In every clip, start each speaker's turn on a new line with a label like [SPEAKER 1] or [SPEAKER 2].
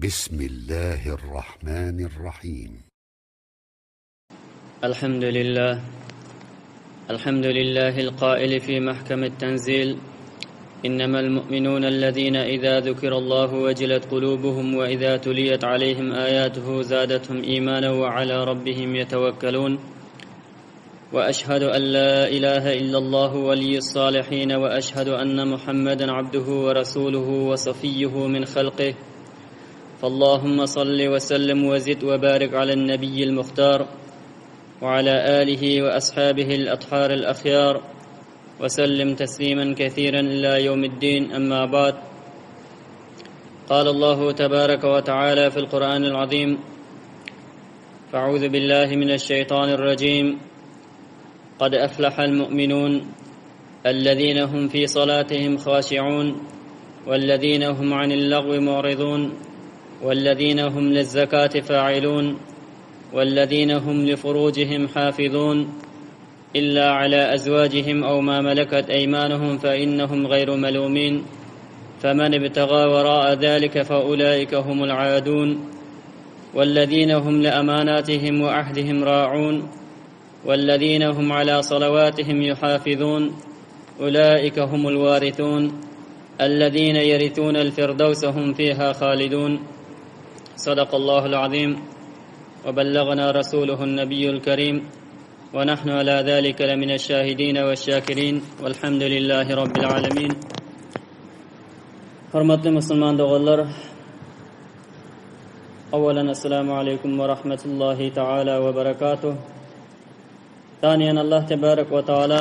[SPEAKER 1] بسم الله الرحمن الرحيم.
[SPEAKER 2] الحمد لله القائل في محكم التنزيل: إنما المؤمنون الذين إذا ذكر الله وجلت قلوبهم وإذا تليت عليهم آياته زادتهم إيمانا وعلى ربهم يتوكلون. وأشهد أن لا إله إلا الله ولي الصالحين، وأشهد أن محمدا عبده ورسوله وصفيه من خلقه. فاللهم صل وسلم وزد وبارك على النبي المختار وعلى آله وأصحابه الأطهار الأخيار، وسلم تسليما كثيرا إلى يوم الدين. أما بعد، قال الله تبارك وتعالى في القرآن العظيم: فأعوذ بالله من الشيطان الرجيم: قد أفلح المؤمنون الذين هم في صلاتهم خاشعون والذين هم عن اللغو معرضون والذين هم للزكاة فاعلون والذين هم لفروجهم حافظون إلا على أزواجهم أو ما ملكت أيمانهم فإنهم غير ملومين، فمن ابتغى وراء ذلك فأولئك هم العادون. والذين هم لأماناتهم وعهدهم راعون والذين هم على صلواتهم يحافظون أولئك هم الوارثون الذين يرثون الفردوس هم فيها خالدون. صدق الله العظيم وبلغنا رسوله النبي الكريم، ونحن على ذلك لمن الشاهدين والشاكرين، والحمد لله رب العالمين. Hürmetli Müslüman doğullar, أولا السلام عليكم ورحمة الله تعالى وبركاته. ثانيا الله تبارك وتعالى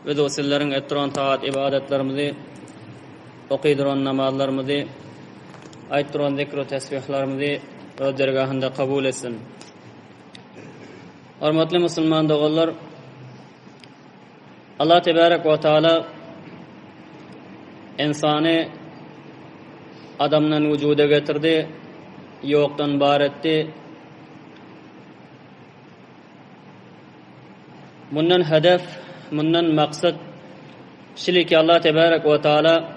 [SPEAKER 2] ve dostlarının ettiren taat ibadetlerimizi, okuduğun namazlarımızı, ayttıran zikr ve tesbihlerimizi öz dergahında kabul etsin. Hürmetli Müslüman doğullar, Allah Tebarek ve Teala insanı adamdan vücuda getirdi, yoktan var etti. Bundan hedef, bundan maksat şili ki Allah Tebarek ve Teala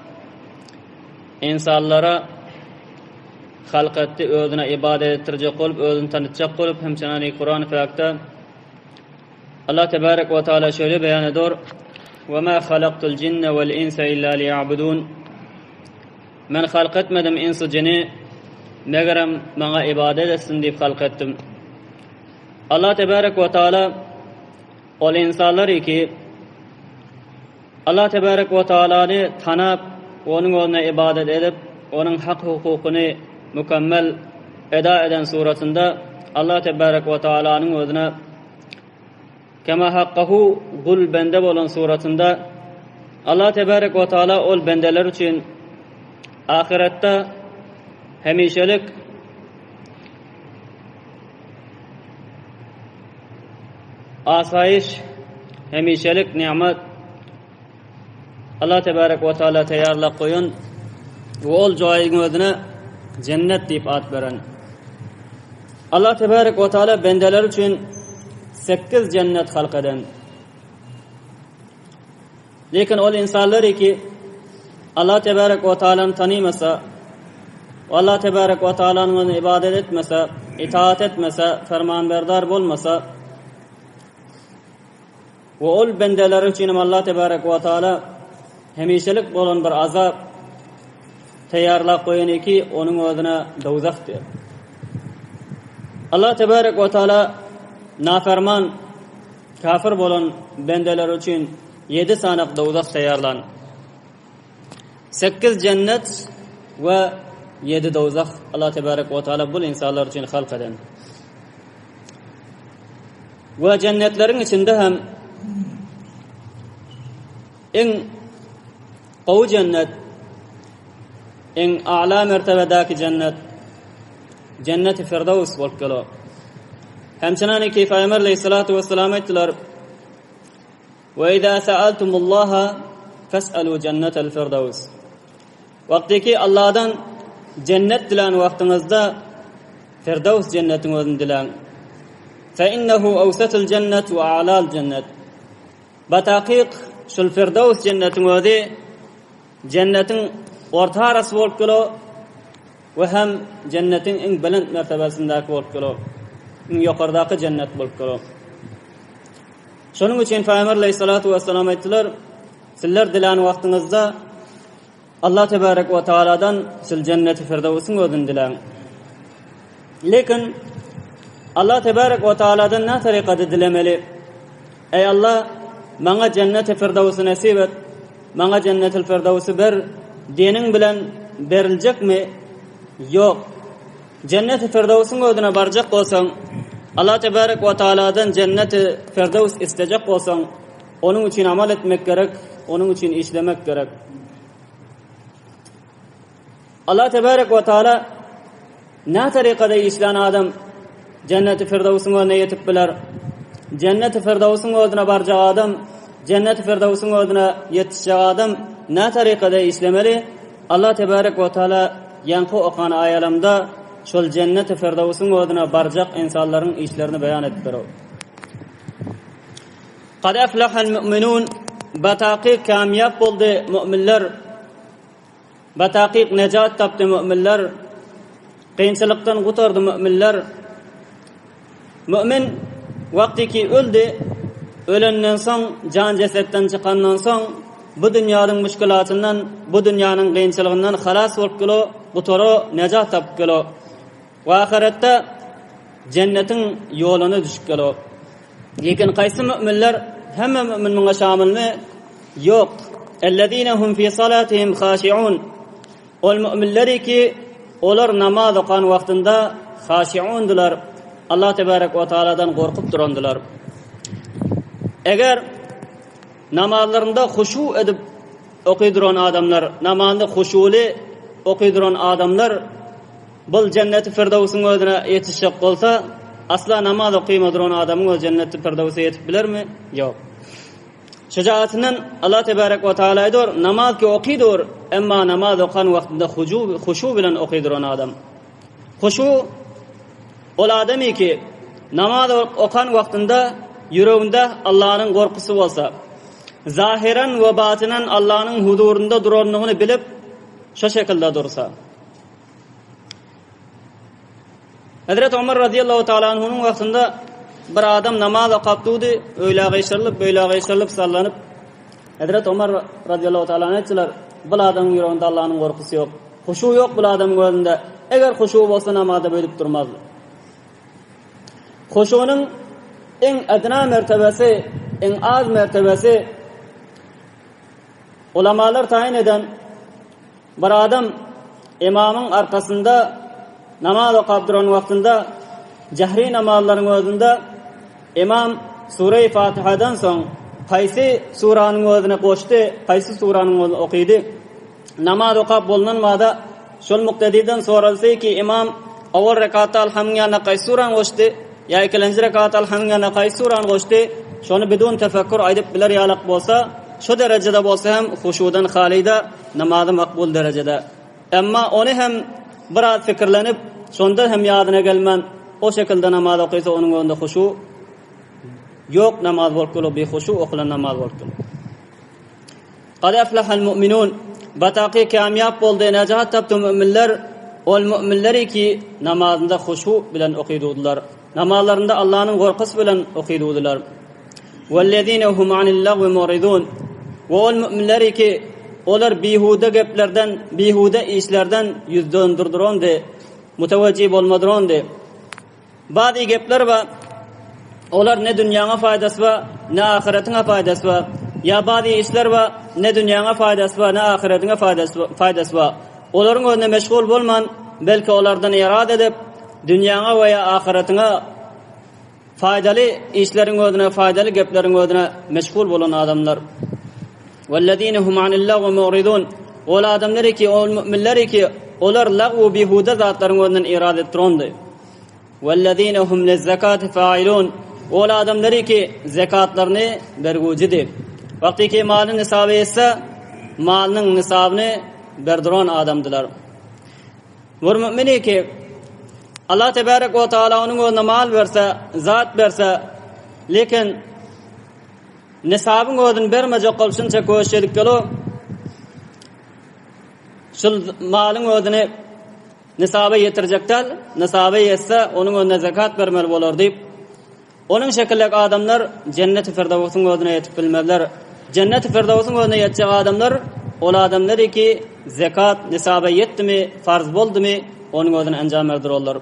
[SPEAKER 2] insanlara halk etti, özüne ibadet ettirecek olup, özünü tanıtacak olup, hemçinani Kur'an-ı Fak'ta Allah Tebarek ve Teala şöyle beyan ediyor: وَمَا خَلَقْتُ الْجِنَّ وَالْاِنْسَ اِلَّا لِيَعْبُدُونَ. Men halk etmedim insi cini, megerem bana ibadet etsin deyip halk ettim. Allah Tebarek ve Teala ol insanları ki Allah Tebarek ve Teala'nı tanıp, onun yoluna ibadet edip, onun hak hukukunu mükemmel eda eden suretinde Allah Tebarek ve Teala'nın özüne kema hakkahu kul bende olan suretinde Allah Tebarek ve Teala ol bendeler için ahirette hemişelik asayiş, hemişelik nimet Allah Tebarek ve Teala tayarlap koyun ve ol joyun özüne cennet deyip ad veren. Allah Tebarek ve Teala bendeler için 8 cennet halk eden. Lekin ol insanlar ki Allah Tebarek ve Teala'nı tanımasa, Allah Tebarek ve Teala'nın ibadet etmese, itaat etmese, fermanberdar olmasa, ve ol bendeler için Allah Tebarek ve Teala hemişelik olan bir azap tayarlap koyun ki onun özüne dozaktır. Allah Tebarek ve Teala naferman, kafir olan bendeler için 7 sanak dozak tayarlan. 8 cennet ve 7 dozak Allah Tebarek ve Teala bu insanlar için halk eden. Ve cennetlerin içinde hem en qavi cennet, en a'la mertebedeki cennet, cennet-i Firdevs bolup gelo. Hemçinani ki Peygamber Aleyhissalatu vesselam ettiler: "Ve izâ sa'altumullaha fes'alû cennetel Firdevs." Vaktiki Allah'dan cennet dilen vaktinizde Firdevs cennetin özünü dilen. Fe innehu awsatul cennet ve a'lal cennet. Bataqik şul Firdevs cennetin özü cennetin orta arası bolup gelo we hem cennetin iň belend mertebesindäki bolup gelo. Iň ýokardaky cennet bolup gelo. Şonuň üçin Peygamber aleyhissalatu vesselam aýtdylar: "Sizler dilan wagtyňyzda Allah tebarek we taaladan siz cenneti firdawsyň ödün dilen." Lekin Allah tebarek we taaladan ne tarikada dilemeli? Ey Allah, maňa cenneti firdawsy nasip et, maňa cennetil firdawsy ber dening bilen beriljekmi? Yok. Cenneti firdawsyň ödüne barjak bolsaň, Allah tebarek we taaladan cenneti firdaws istejek bolsaň, onuň üçin amal etmek gerek, onuň üçin işlemek gerek. Allah tebarek we taala ne tarikada işlen adam cenneti firdawsyň ödüne yetip biler. Cenneti firdawsyň ödüne barjak adam, cenneti firdawsyň ödüne yetişjek adam ne tarikada işlemeli? Allah tebarek we taala ýanky okan aýalamda şol cenneti firdawsyň ödüne barjak insanlaryň işlerini beýan edip berýär. Qad aflahal mu'minun, bataqi kamyap boldy mu'minler, bataqi nejat tapdy mu'minler, qiyinçylykdan gutardy mu'minler. Mu'min wagtiki öldü, ölenden soň, jan jesetden çykandan soň bu dünýäniň müşkilatyndan, bu dünýäniň qiyinçylygyndan halas bolup gelo, gutara nejat tapyp gelo. Wa ahiretde cennetin ýoluny düşüp gelo. Lekin qaýsy mu'minler hemme mu'minliňe şamilmi? Yok. Ellezine hum fi salatihim khashi'un. Ol mu'minleri ki olar namaz okan wagtynda khashi'undular. Allah tebarek we taaladan gorkup durandylar. Eger namazlarında huşu edip okuýduran adamlar, namazda huşuli okuýduran adamlar bul cenneti firdawsyň ödüne yetişjek bolsa, asla namaz okuýmadyran adamyň o cenneti firdawsy yetip bilermi? Ýok. Şejaatinden Allah tebarek we taala aýdyr, namaz ki okuýdur, emma namaz okan wagtynda huşu bilen okuýduran adam. Huşu ol adamy ki namaz okan wagtynda ýüreginde Allahyň gorkusy bolsa, zahiren we batynan Allahyň huzurunda duranlygyny bilip, şo şekilde dursa. Hazrat Ömer radiyallahu taala anhu'nun wagtynda bir adam namaz okapdy, öýle-gysyrlyp sallanyp, Hazrat Ömer radiyallahu taala aýtdylar, bu adamyň ýüreginde Allahyň gorkusy ýok, huşu ýok bu adamyň gözünde. Eger huşu bolsa namazda bölüp durmazdy. Huşunyň en adna mertebesi, en az mertebesi ulamalar tayin eden bir adam imamın arkasında namaz okap duran wagtynda jahri namazlaryň özünde imam Sure-i Fatiha'dan soň qaysi suranyň özüne goşdy, qaysi suranyň özüne okuýdy. Namaz okap bolunmada şol muqtediden soralsa ki imam awal rekatda alhamdulillah qaysi surany goşdy, ya ikinji rekatda alhamdulillah qaysi surany goşdy, şonu bidun tefekkür aýdyp biler ýalak bolsa, şu derejede bolsa hem huşudan halida namazy makbul derejede. Emma onu hem biraz fikirlenip sonda hem ýadyna gelmen o şekilde namaz okuýsa onuň önünde huşu yok, namaz bolup gelo, bi huşu okulan namaz bolup gelo. Qad aflahal mu'minun, bataqi kamyap boldy, najat tapdy mu'minler, ol mu'minleri ki namazynda huşu bilen okuýdylar. Namazlarında Allah'ın gorkusy bilen okuýdylar. Wellezine hum anil lagwi muridun. Ve ol müminleri ki olar bihude geplerden, bihude işlerden yüz döndürdirondy, mutawajjih bolmadyrondy. Badi gepler we olar ne dünýäňe faydasy we ne ahiretiňe faydasy we, ya badi işler we ne dünýäňe faydasy we ne ahiretiňe faydasy we. Olaryň önüne meşgul bolman, belki olardan irad edip dünýäňe we ya ahiretiňe faydaly işleriň özüne, faydaly gepleriň özüne meşgul bolan adamlar. Wellezine hum anil lagwi muridun. Ol adamlary ki, ol müminleri ki olar lagwu bihuda zatlaryň özünden irad etdirondy. Wellezine hum liz-zakati fa'ilun. Ol adamlary ki zakatlaryny bergüjidir. Wagtiki malyň nisaby etse, malynyň nisabyny berdiron adamdylar. Bu mümini ki Allah tebarek ve taala onuň özüne mal berse, zat berse, lekin nisabyň özüni bermejek bolşunça köşelik gelo. Şol malyň özüni nisaba ýetirecekler, nisaba ýetse onuň önüne zakat bermeli bolar diýip, onun şekillik adamlar Cennet-i Firdawsyň özüne ýetip bilmezler. Cennet-i Firdawsyň özüne ýetjek adamlar, ol adamlar ki zakat nisaba ýetdimi, farz boldymy, onuň özüne anjam berdirler.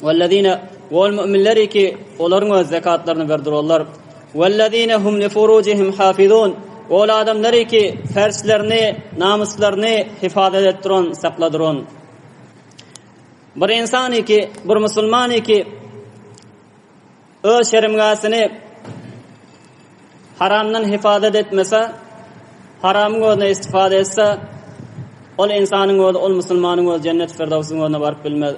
[SPEAKER 2] Wellezina wal mu'minler ki olaryň öz zakatlaryny berdirler. Wellezina hum li furujihim hafizun. Ol adamlar ki ferslerini, namuslaryny hifazat etdiren, sakladyran. Bir insan ki, bir musulman ki öz şerimgasini haramdan hifazat etmese, haramın özüne istifade etse, ol insanın özü, ol musulmanın özü Cennet-i Firdawsyň özüne barıp bilmez.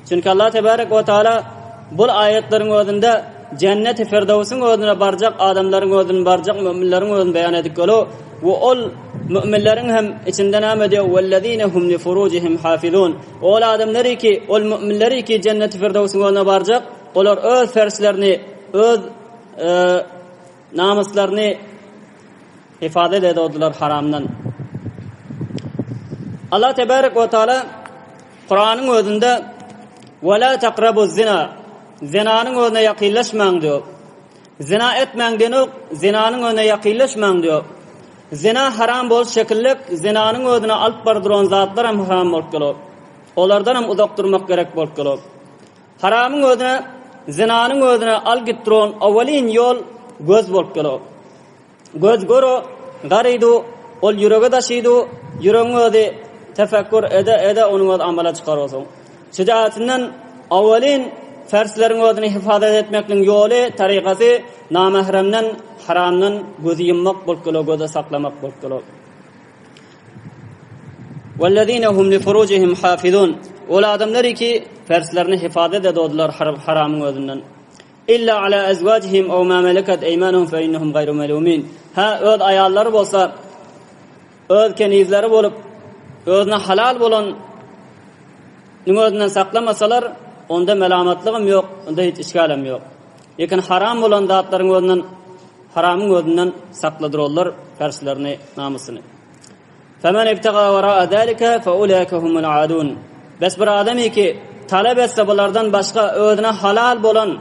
[SPEAKER 2] Çünkü Allah Tebarek ve Teala bu ayetlerin özünde Cennet-i Firdawsyň özüne barjak adamlaryň özüne barjak müminleriň özüne beýan edip gelo, we ol müminleriň hem içinden näme diýär? Wellezina hum li furujihim hafizun. Ol adamlary ki, ol müminleri ki Cennet-i Firdawsyň özüne barjak, olar öz ferslerini, öz namuslaryny hifazat edýärler haramdan. Allah Tebarek ve Teala Kur'anyň özünde "Wala taqrabuz zina" zinanyň özüne ýakynlaşmaň diýär. Zina etmäň diýär, zinanyň özüne ýakynlaşmaň diýär. Zina haram boluş şekillik, zinanyň özüne alyp bardyran zatlar hem haram bolup gelýär. Olardan hem uzak durmak gerek bolup gelýär. Haramyň özüne, zinanyň özüne al gitdiren awalin ýol göz bolup gelýär. Göz goro, garydy, ol ýürege daşydy, ýüregiň özü tefekkür ede onuň öz amala çykarýar. Şejaatinden awalin fersleriň özüni hifazat etmekliň ýoly, tarykasy namahremden, haramdan gözi ýummak bolup gelýär, gözi saklamak bolup gelýär. Wellezina hum li furujihim hafizun. Ol adamlary ki ferslerini hifazat edýärler haramyň özünden. İlla ala azwajihim aw ma malakat aymanuhum fe innahum gayru malumin. Ha öz ayallary bolsa, öz kenizleri bolup, özüne halal bolan nümözünden saklamasalar, onda melamatlygyň ýok, onda hiç işgalim ýok. Lekin haram bolan zatlaryň özünden, haramyň özünden sakladyrlar ferslerini, namusyny. Femen ibtaga wara zalika fa ulaika humul aadun. Bes bir adamy ki talep etse bulardan başga özüne halal bolan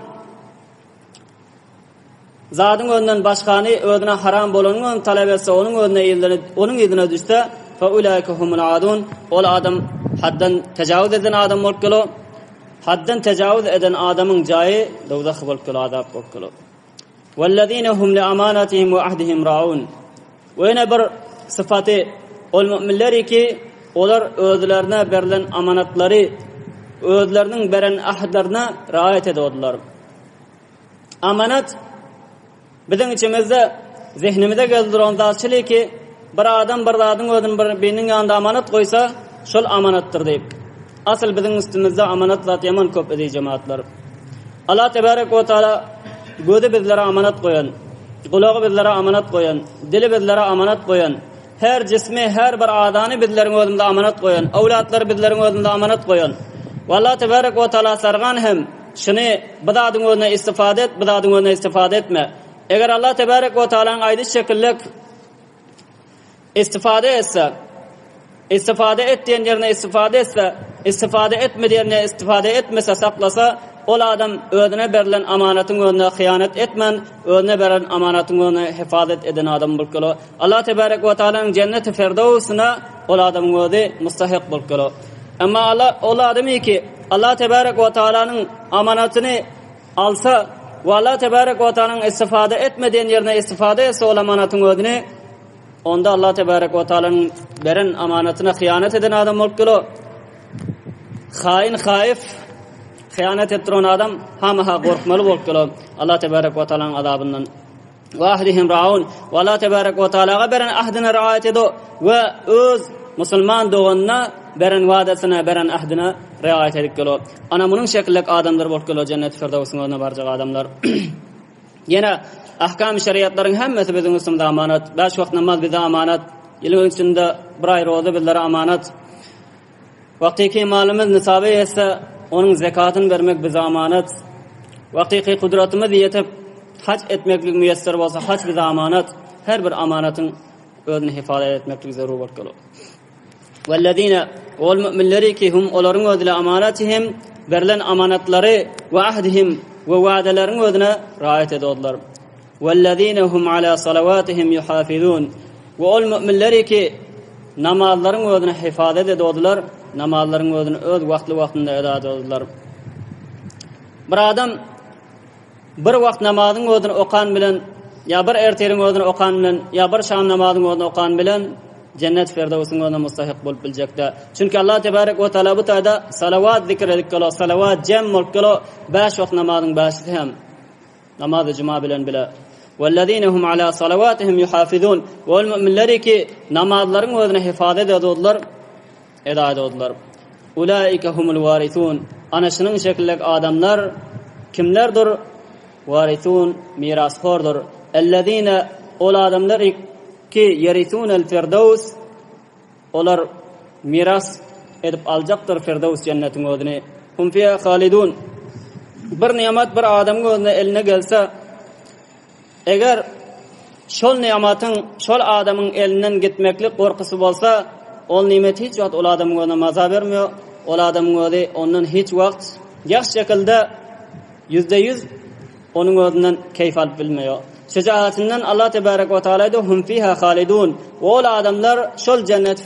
[SPEAKER 2] zadyň önünden başgany özüne haram bolanyň talep etse onuň özüne ýyldyrıp onuň ýydyna düşse fa ulaika humul aadun. Ol adam haddan tejawüz eden adam bolup gelýär. Haddan tejawüz eden adamyň jaýy dowzak bolup gelýär, azap bolup gelýär. Wellezina hum li amanatihim we ahdihim raun. Wene bir sıfaty ol müminleri ki olar özlerine berilen amanatlary, özleriniň beren ahdlaryna riayet edýärler. Amanat bizim içimizde, zihnimizde gezdiren zatçılık ki bir adam bir zadyň özüň biriniň ýanynda amanat goýsa, şol amanatdyr diýip. Asıl bizim üstümizde amanat zat ýaman köp edi jemaatlar. Allah Tebarek ve Teala gözi bizlere amanat goýan, gulagy bizlere amanat goýan, dili bizlere amanat goýan, her cismi, her bir adany bizleriň özünde amanat goýan, awlatlary bizleriň özünde amanat goýan. Allah Tebarek ve Teala sargan hem şunu bu zadyň özüne istifade et, bu zadyň özüne istifade etme. Eger Allah Tebarek ve Teala'nın aýdyş şekillik istifade etse, istifade etdiğin yerine istifade etse, istifade etmediğin yerine istifade etmese, saklasa, ol adam özüne berilen amanatyň özüne hıyanet etmen, özüne berilen amanatyň özüne hifazet eden adam bolup gelýär. Allah Tebarek ve Teala'nın Cennet-i Firdawsyna ol adamyň özü mustahik bolup gelýär. Amma Allah ol adamy ki Allah Tebarek ve Teala'nın amanatyny alsa, ve Allah Tebarek ve Teala'nın istifade etmediğin yerine istifade etse ol amanatyň özüne, onda Allah Tebarek ve Teala'nın beren amanatyna hıyanet eden adam bolup gelýär. Hain, haif, hıyanet etdiren adam hamaha gorkmaly bolup gelýär Allah Tebarek ve Teala'nın azabından. Ve ahdihim raun. Ve Allah Tebarek ve Teala'ga beren ahdine riayet edýär ve öz musulman doğanına beren wadasyna, beren ahdine riayet edip gelýär. Ana munyň şekillik adamlar bolup gelýär Cennet-i Firdawsyň özüne barjak adamlar. Yine ahkam şeriatlaryň hemmesi bizim üstümizde amanat. 5 wagt namaz bize amanat. Ýylyň içinde bir ay roza bizlere amanat. Wagtyky malymyz nisaby etse, onuň zakatyny bermek bize amanat. Wagtyky kudratymyz ýetip hac etmeklik müýesser bolsa, hac bize amanat. Her bir amanatyň özüni hifazat etmeklik zarur bolup gelýär. Vellezine ol müminleri ki hum olaryň özüne amanatihim berilen amanatlary we ahdihim we wa'dalaryň özüne raýat edýärler. Vellezine hum ala salavatihim yuhafizun we ol müminleri ki namazlaryň özüne hifazat edýärler, namazlaryň özüne öz wagtynda eda edýärler. Bir adam bir wagt namazyň özüne okan bilen ya bir erteriň özüne okan bilen ya bir şam namazyň özüne okan bilen cennet firdevsiň özüne mustahik bolup biljekde. Çünki Allah tebarek we taala bu taýda salavat zikr edikler, salavat cem bolkalo 5 wagt namazyň başy hem namazy juma bilen bile. Vellezine hum ala salavatihim yuhafizun wal mu'minleri ki namazlaryň özüne hifazat edýärler, eda edýärler. Ulaika humul warithun. Ana şunyň şekillik adamlar kimlerdir? Warithun, mirasxordur. Ellezine ol adamlar ki yerisunel firdaus, olar miras edip aljakdyr firdaus cennetiň özüne. Hum fiha halidun. Bir nimet bir adamyň özüne eline gelse, eger şol nimatyň şol adamyň elinden gitmeklik gorkusy bolsa, ol nimet hiç wagt ol adamyň özüne maza bermiyor. Ol adamyň özü ondan hiç wagt ýaşy şekilde %100 onuň özünden keyf alyp bilmeýär. Şecaatinden Allah tebarek ve taala da hum fiha halidun. Ol adamlar şol cennet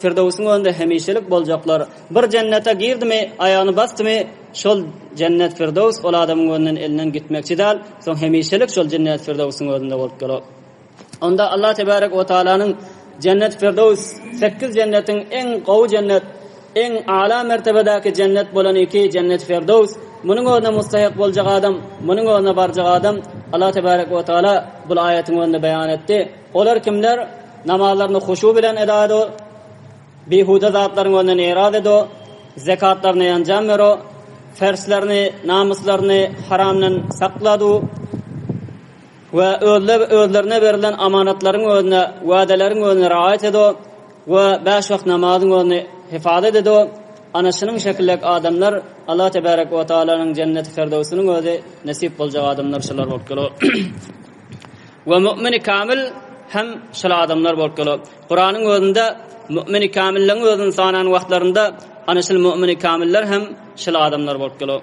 [SPEAKER 2] firdevsiň önünde hemişelik boljaklar. Bir cennete girdimi, ayağını bastımı, şol cennet firdevs ol adamyň önünden elinden gitmekçi dal, soň hemişelik şol cennet firdevsiň önünde bolup galar. Onda Allah tebarek ve taalanyň cennet firdevs 8 cennetiň en gowy cennet, en ala mertebedäki cennet bolan iki cennet firdevs. Munyň özüne mustahik boljak adam, munyň özüne barjak adam Allah tebarek we taala bu aýatyň önünde beýan etdi. Olar kimler? Namazlaryny huşu bilen eda edýär, behuda zatlaryň önünden eraz edýär, zakatlaryny anjam berýär, ferslerini, namuslaryny haramdan saklady we özlerine berilen amanatlaryň özüne, wa'dalaryň özüne raýat edýär we 5 wagt namazyň özüne hifazat edýär. Ana şunyň şekillik adamlar Allah tebarek we taalanyň cennet firdevsiniň özü nasip boljak adamlar şolar bolup gelýär. We mu'mini kamil hem şol adamlar bolup gelýär. Qur'anyň özünde mu'mini kamilliň özüni sanan wagtlarynda ana şol mu'mini kamiller hem şol adamlar bolup gelýär.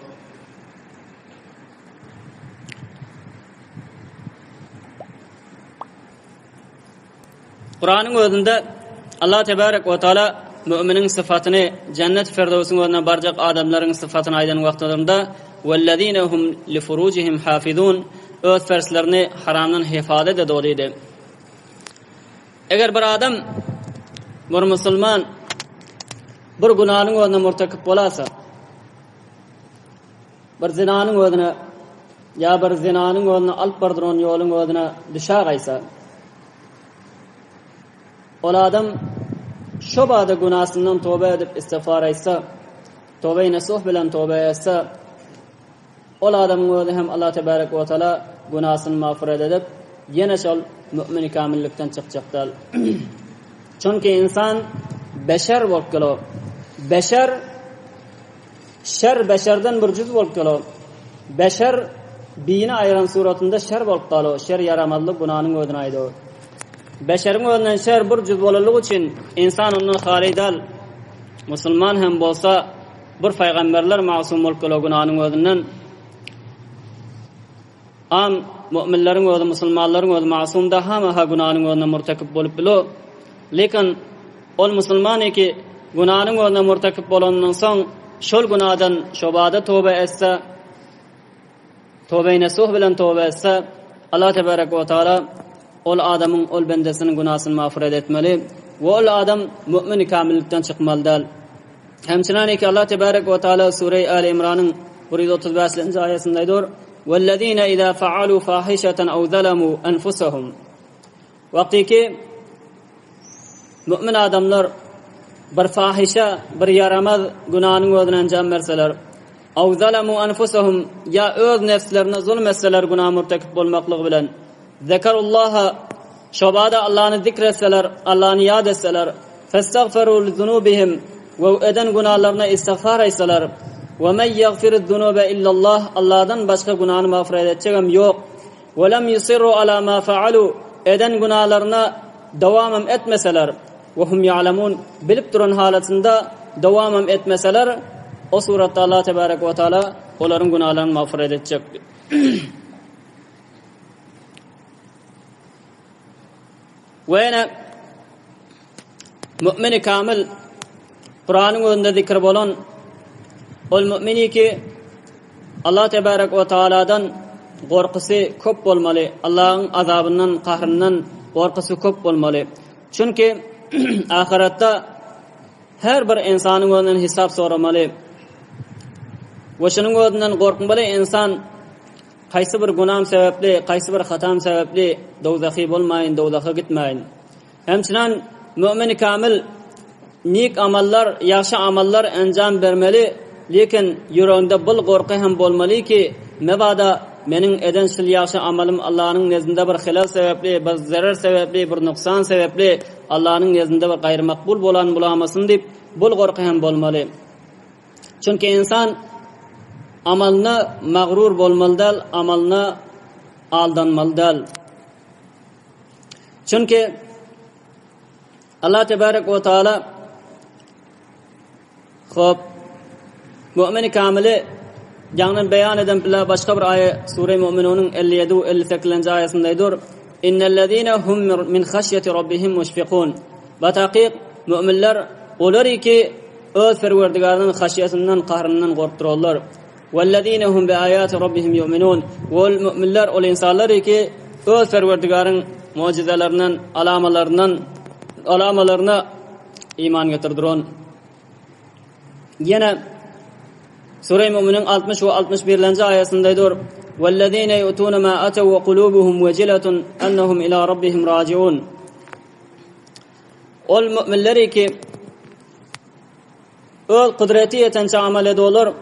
[SPEAKER 2] Qur'anyň özünde Allah tebarek we taala müminin sıfatyny cennet firdevsiň özüne barjak adamlaryň sıfatyny aýdan wagtlarynda wellezine hum li furujihim hafizun öz ferslerini haramdan hifazat edýär diýdi. Eger bir adam bir musulman bir günahnyň özüne murtakip bolasa, bir zinanyň özüne ya bir zinanyň özüne alyp bardyran ýoluň özüne düşä gaýsa, ol adam şo bada günahsından tövbe edip istigfar etsa, tövbe-i nasuh bilen tövbe etsa, ol adamyň özü hem Allah tebarek we taala günahsyny mağfiret edip ýene şol mümin kamillikden çykjakdal. Çünki insan beşer bolup gelýär. Beşer şer beşerden bir cüz bolup gelýär. Beşer biyini aýran suratynda şer bolup galýar. Şer yaramazlyk günahnyň özüne aýdýar. Beşeriň özünden şer bir cüz bolalyk üçin insan ondan halidal. Musulman hem bolsa bir paýgamberler masum bolup gelýär günahnyň özünden. Am müminleriň özü, musulmanlaryň özü masumda hama ha günahnyň özüne murtakip bolup bilýär. Lekin ol musulman eki günahnyň özüne murtakip bolandan soň şol günahdan şobada tövbe etse, tövbe-i nasuh bilen tövbe etse, Allah tebarek we taala ol adamyň ol bendesiniň günahyny mağfiret etmeli we ol adam mümin kamillikden çykmalydyr. Hemçinan ki Allah tebarek we taala sure Ali İmran'yň 135-nji aýatynda aýdýar: "Wellezine iza fa'alu fahishatan aw zalamu anfusahum." Wagtiki mümin adamlar bir fahişe, bir yaramaz günahnyň özüne anjam berseler, aw zalamu anfusahum ya öz nefslerine zulm etseler günah murtakip bolmaklygy bilen, zekarullaha şobada Allah'ını zikretseler, Allah'ını yad etseler, festagfiru li zunubihim ve eden günahlarına istiğfar etseler, ve men yaghfiru zunuba illallah Allah'dan başka günahını mağfiret edeceğim yok. Ve lem yusirru ala ma faalu eden günahlarına devam etmeseler, ve hum ya'lemun bilip duran halatında devam etmeseler o suratda Allah tebarek ve taala onların günahlarını mağfiret edecek. Ve yine mümin-i kamil Kur'an'ın önünde zikr bolan ol mümini ki Allah tebarek ve taala'dan gorkusu köp bolmaly, Allah'ın azabından, qahrından gorkusu köp bolmaly. Çünkü ahiratda her bir insanın önünden hesap soramaly. Ve şunun önünden gorkunmaly insan qaysi bir günahım sebepli, qaysi bir hatam sebepli dowzahy bolmaýyn, dowzaha gitmeýin. Hemçinan mümin-i kamil nik amallar, yaxşı amallar anjam bermeli, lekin yüreğinde bul gorky hem bolmaly ki mebada menin eden şil yaxşı amalym Allah'ın nezdinde bir hilal sebepli, bir zarar sebepli, bir nuksan sebepli Allah'ın nezdinde bir gayri makbul bolan bulamasın dip bul gorky hem bolmaly. Çünkü insan amalına mağrur bolmalıdal, amalına aldanmalıdal. Çünkü Allah tebarek ve taala hop mümin-i kamili janyn beyan eden bila başka bir ayet Sure-i Mü'minun'un 57-58 ayetindeydir. İnnellezîne hum min haşyeti rabbihim müşfikûn. Bataqîq müminler olar ki öz Perwerdigarının haşyetinden, qahrından gorkturarlar. وَالَّذ۪ينَ هُمْ بِآيَاتِ رَبِّهِمْ يُؤْمِنُونَ Ol müminler, ol insanlar ki öz Perwerdigarın mucizelerinden, alamalarına iman getirdiron. Yine Sure-i Mü'minun 60 ve 61. ayetindeydir. وَالَّذ۪ينَ يُؤْتُونَ مَا أَتَوْا وَقُلُوبُهُمْ وَجِلَةٌ أَنَّهُمْ إِلَى رَبِّهِمْ رَاجِعُونَ Ol müminler ki öz kudreti yetençe amel ediyorlar.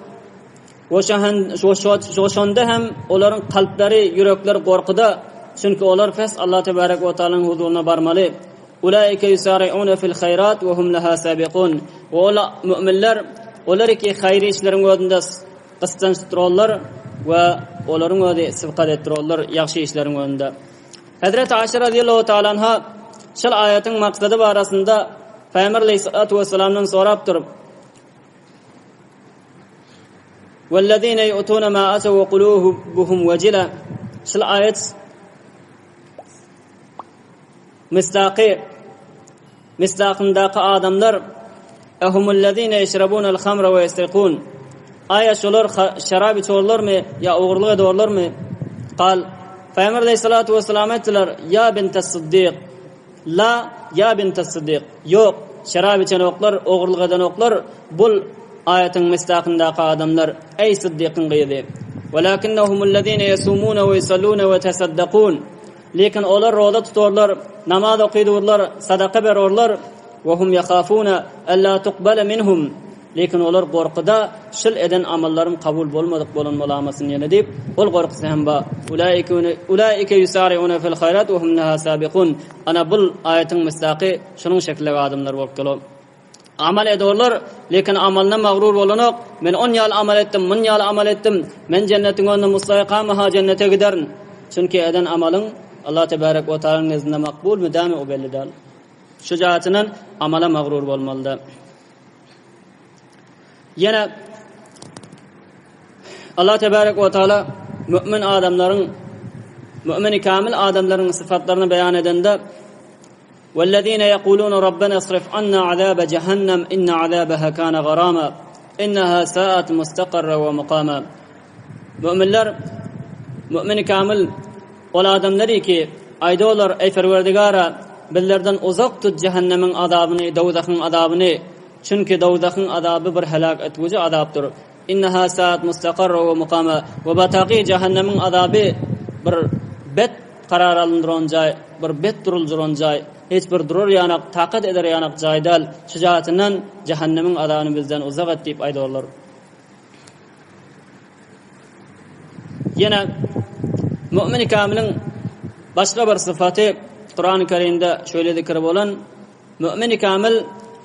[SPEAKER 2] Şoşonda hem onların kalpleri, yürekleri korkuda. Çünkü onlar fes Allah tebarek ve taala'nın huzuruna barmalı. Ulaike yusari'un fil hayrat ve hum laha sabiqun. Ve ola müminler olar ki hayri işlerin önünde kıskançtırırlar ve onların önünde sıfkat ettirirler yaxşı işlerin önünde. Hazreti Ayşe radıyallahu ta'ala anha şol ayetin maksadı barasında Peygamber aleyhissalatu vesselam'dan soraptır. وَالَّذ۪ينَ يُؤْتُونَ مَا أَتَوْا وَقُلُوبُهُمْ وَجِلَةٌ Şol ayet misdaqındaki adamlar ehumullezine yeşrabunel hamra ve yestekun aya şolar şarap içiyorlar mı ya oğurluk ediyorlar mı? Kal Peygamber aleyhissalatu vesselam ettiler ya bintes siddiq la ya bintes siddiq yok şarap içen oklar oğurluk eden oklar bul ayetin misdaqındaki adamlar ey siddiqin gıydı velakinnehumullezine yesumuna ve yusalluna ve tesaddaqun lekin olar roza tutorlar, namaz okuyurlar, sadaka berorlar ve hum yakhafuna alla tuqbala minhum. Lekin olar qorquda şil eden amallarım kabul bolmadyk bolanmalamasyn yana dep, ol qorqusy hem ba ulaika yusari'una fil khayrat ve hum laha sabiqun. Ana bul ayetin mustaqi şunun şekilde adamlar bolup gelip amal ediyorlar, lekin amalna mağrur bolanok, men 10 yıl amal ettim, 10 yıl amal ettim, men cennetin önünde mustaqama ha cennete giderin. Çünkü eden amalın Allah tebarek ve taala'nın nezdinde makbul mü demi o belli değil. Şu cihatinden amala mağrur olmalıdır. Yine Allah tebarek ve taala mümin kamil adamların sıfatlarını beyan edende وَالَّذ۪ينَ يَقُولُونَ رَبَّنَا اصْرِفْ عَنَّا عَذَابَ جَهَنَّمْ اِنَّ عَذَابَهَا كَانَ غَرَامًا اِنَّهَا سَاءَتْ مُسْتَقَرًّا وَمُقَامًا Mümin kamil ol adamları ki aydolar ey Perverdigara billerden uzak tut cehennemin azabını, dowzakın azabını. Çünkü dowzakın azabı bir helak etgucu azaptır. İnneha saat mustaqarra ve muqama ve bataqi cehennemin azabı bir bet karar alındıran jay, bir bet durulduran jay, hiç bir durur yanak, taqat eder yanak jaydal. Şujaatinden cehennemin azabını bizden uzak et deyip aydolar. Yine mümin kamilin başka bir sıfatı Kur'an-ı Kerim'de şöyle zikr bolan mümin kamil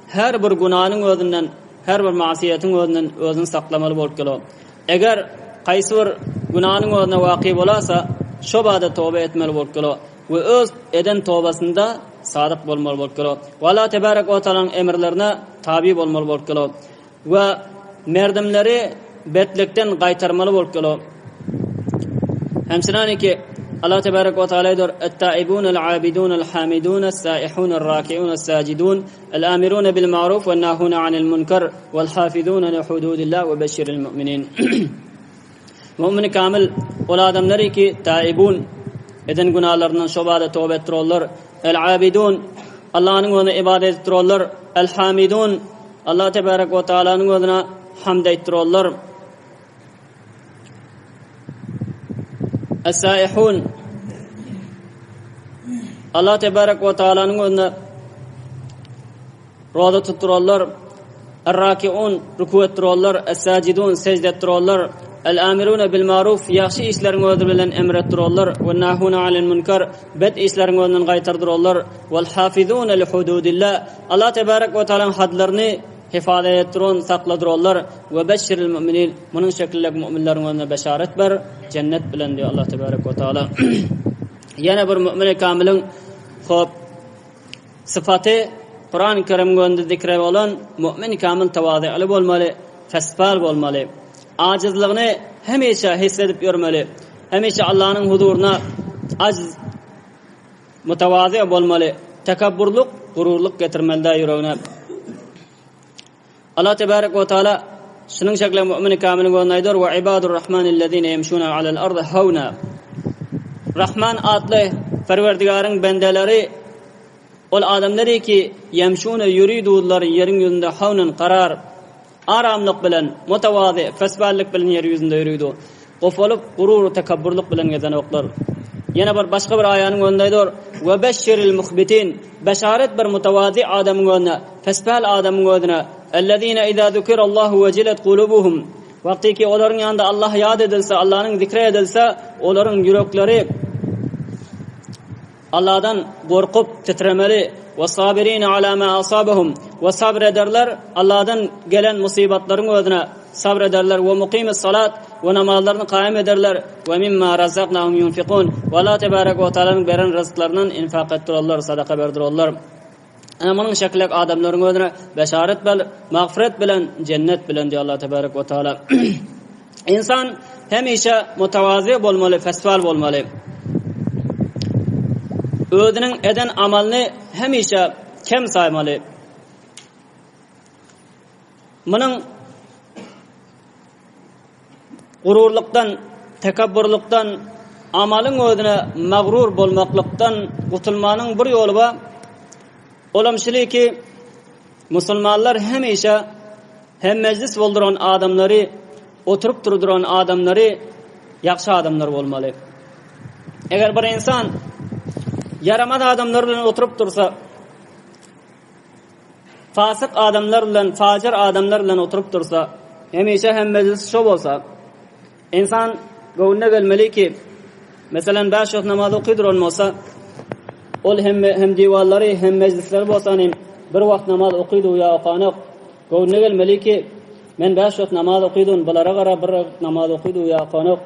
[SPEAKER 2] her bir günahın özünden, her bir masiyetin özünden özünü saklamalı bolup gelýär. Eger qaysı bir günahın özüne waqi bolasa, şo bada tövbe etmeli bolup gelýär we öz eden tövbesinde sadık bolmaly bolup kelýär. Wa Allah tebaraka we taalaň emirlerine tabi bolmaly bolup kelýär. Ve merdimleri betlikten gaýtarmaly bolup kelýär. Hemşinani ki Allah tebaraka ve taala diyor: "Et-taibun el-abidun el-hamidun es-saihun er-rakiun es-sajidun el-amirun bil ma'ruf ve nahun anil munkar ve'l-hafizun li hududillah ve beşşiril mu'minin." Mu'min kamil ol adamlar ki taibun eden günahlarından şobada tövbe ettirler. El-abidun Allah'ın ona ibadet ettirler. El-hamidun Allah tebaraka ve taala'nın ona hamd ettirler. Es-saihun Allah tebaraka ve taala'nın ona roza tutturlar. Er-rakiun ruku ettirler. Es-sajidun secde ettirler. El-amiruna bil ma'ruf yaxshi işlerin ödür bilen emrettirler ve nahuna anil munkar bad işlerin önden gaýtardyrlar vel hafizuna li hududillah Allah tebaraka ve taala hadlaryny hifazet ettirän sakladyrlar ve beşşiril mu'minin munun şekillik mu'minleriň önüne beşaret ber cennet bilen diýär Allah tebaraka ve taala. Yana bir mu'min kamilin hop sıfaty Kur'an-ı Kerim'de önde zikre bolan mu'min kamil tawazyly bolmaly, fesbal bolmaly. Acizliğini hemişe hissedip görmeli. Hemişe Allah'ın huzuruna aciz, mutavazi olmalı. Tekabburluk, gururluk getirmeli yüreğine. Allah tebarek ve taala şunun şekli mümin kamilin gönaydır ve ibadur rahmanillezine yemşuna alel ardı havna. Rahman adlı Perverdigarın bendeleri ol adamları ki yemşuna yuridular yerin yüzünde havnan karar aramlyk bilen mutavazi fesballik bilen yer yüzünde yürüýdi. Gofolup gurur tekabburluk bilen gezen oklar. Yana bir başga bir aýanyň önündeýdir. Ve beşşiril muhbitin beşaret bir mutavazi adamyň önüne, fesbal adamyň önüne. Ellezine izâ zukirallahu vecilet kulubuhum. Wagtiki olaryň ýanynda Allah ýad edilse, Allah'ın zikre edilse, olaryň yürekleri Allah'dan korkup titremeli. Ve sabirine ala ma asabahum ve sabrederler Allah'dan gelen musibetlerin özüne sabrederler ve mukimis salat ve namazlarını kaim ederler ve mimma razaqnahum yunfiqun ve Allah tebaraka ve taala'nın beren rızıklarından infak ettirerler, sadaka berdirerler. Amanın şekillik adamların özüne beşaret bilen, mağfiret bilen, cennet bilen diyor Allah tebaraka ve taala. İnsan hemişe mutavazi bolmaly, fesbal bolmaly. Özünün eden amalını hemişe kem saymalı. Bunun gururluktan, tekabburluktan, amalın özüne mağrur bolmaklıktan kurtulmanın bir yolu var. Olamşılı ki Müslümanlar hemişe hem meclis bolduran adamları, oturup durduran adamları yaxşı adamlar olmalı. Eğer bir insan yaramaz adamlar bilen oturup dursa, fasık adamlar bilen, facir adamlar bilen oturup dursa, hemişe hem meclis şo bolsa, insan gowuna gelmeli ki, mesela 5 wagt namaz okuyduran bolsa, ol hem diwarlary hem meclisler bolsa, bir wagt namaz okuydu ya okanyk, gowuna gelmeli ki, men 5 wagt namaz okuydum, bulara gara bir namaz okuydu ya okanyk,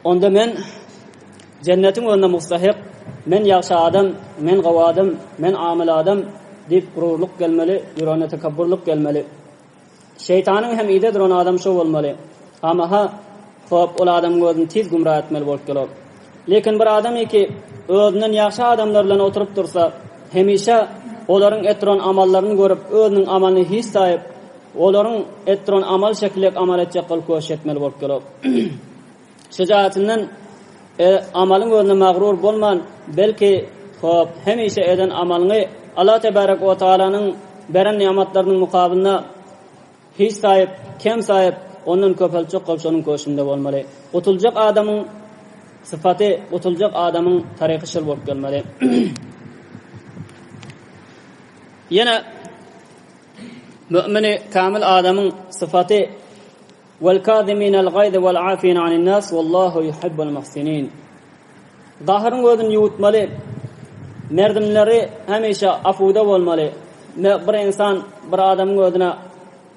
[SPEAKER 2] onda men cennetin önünde mustahiq, men yaxşı adam, men gawadım, men amil adam dip gururluk gelmeli, yüreğine tekabburluk gelmeli. Şeytanın hem ide duran adam şo bolmaly. Ama ha hop ol adam gözüni tiz gumra etmeli bolup geler. Lekin bir adam ki özünden yaxşı adamlar bilen oturup dursa, hemişe olaryň etdiren amallaryny görüp, özüniň amalyny his saýyp, olaryň etdiren amal şekillik amal etjek bolup köşetmeli bolup geler. Şejaatinden amalın özüne mağrur bolman, belki hop hemişe eden amalyny Allah tebaraka ve taala'nın beren nimetlerinin mukabiline hiç sayıp, kem sayıp, onun köpelçik kopşonun köşünde bolmaly. Utulacak adamın sıfatı, utulacak adamın tariqi şol bolup gelmeli. Yine mü'mini kamil adamın sıfatı vel kâziminel gayz vel afîn anin nas vallahu yuhibbul muhsinin. Zahirın özünü yutmaly. Merdimleri hemişe afuda bolmaly. Bir insan bir adamın özüne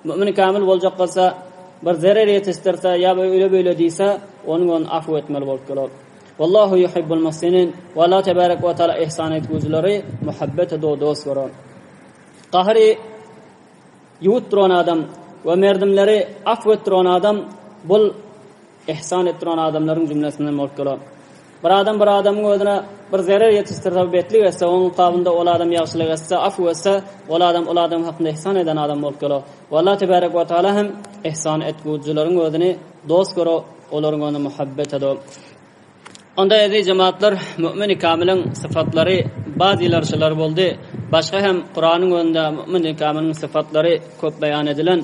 [SPEAKER 2] mümin kamil boljak bolsa, bir zarar yetiştirse ya böyle diýse, onuň afw etmeli bolup geler. Vallahu yuhibbul muhsinin. Ve Allah tebarek ve teala ihsan etgüzleri muhabbet do dost görür. Qahri yutron adam ve merdimleri afwetron adam bul ihsan etron adamların cümlesinden bolýar. Bir adamyň özüne bir zarar ýetişdirip betlik etse, onuň kabynda ol adam ýagşylyk etse, afw etse, ol adam hakynda ihsan eden adam bolýar. Wallah tebarek we taala hem ihsan etgüjülaryň özüni dost görür, olaryň onu muhabbet eder. Onda edi cemaatlar mümin-i kamilin sıfatlary bazılar şeler boldy. Başga hem Qur'anyň önünde mümin-i kamilin sıfatlary köp beýan edilen.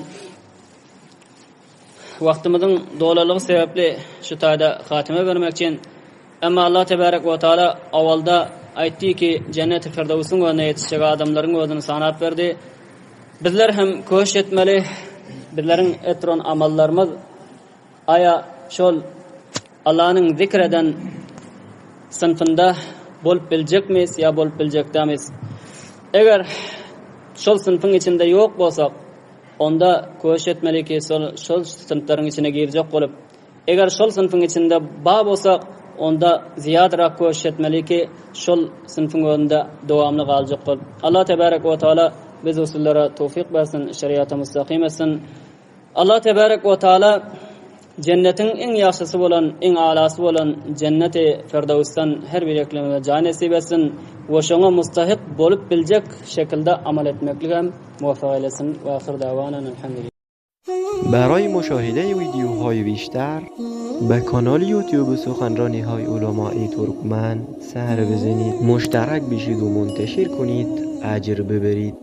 [SPEAKER 2] Wagtymyzyň dolalygy sebäpli şu taýda hatime bermek üçin amma Allah tebarek we taala awalda aýtdy ki cennet-i firdewsyň önüne ýetişjek adamlaryň özüni sanap berdi. Bizler hem köş etmeli, bizleriň etron amallarymyz aya şol Allah'ın zikreden sınıfında bolup biljekmiz ya bolup biljekdämiz. Eger şol sınıfın içinde yok bolsak, onda köş etmeli ki şol sınıflaryň içine girjek bolup, eger şol sınıfın içinde ba bolsak, onda ziyadırak köş etmeli ki şol sınıfın önünde dowamly galjak bolup. Allah tebarek we taala biz usullara tawfik bersin, şeriata mustaqim etsin. Allah tebarek we taala cennetin en ýaşysy bolan, en alasy bolan cenneti Firdewsdan her bir ekleme jan nasip etsin. We şoňa mustahik bolup biljek şekilde amal etmeklige muwaffaq eylesin. Wa ahir dawana alhamdulillah.
[SPEAKER 3] برای مشاهده ویدیوهای بیشتر به کانال یوتیوب سخنرانی های علماء ترکمن سر بزنید، مشترک بشید و منتشر کنید، اجر ببرید.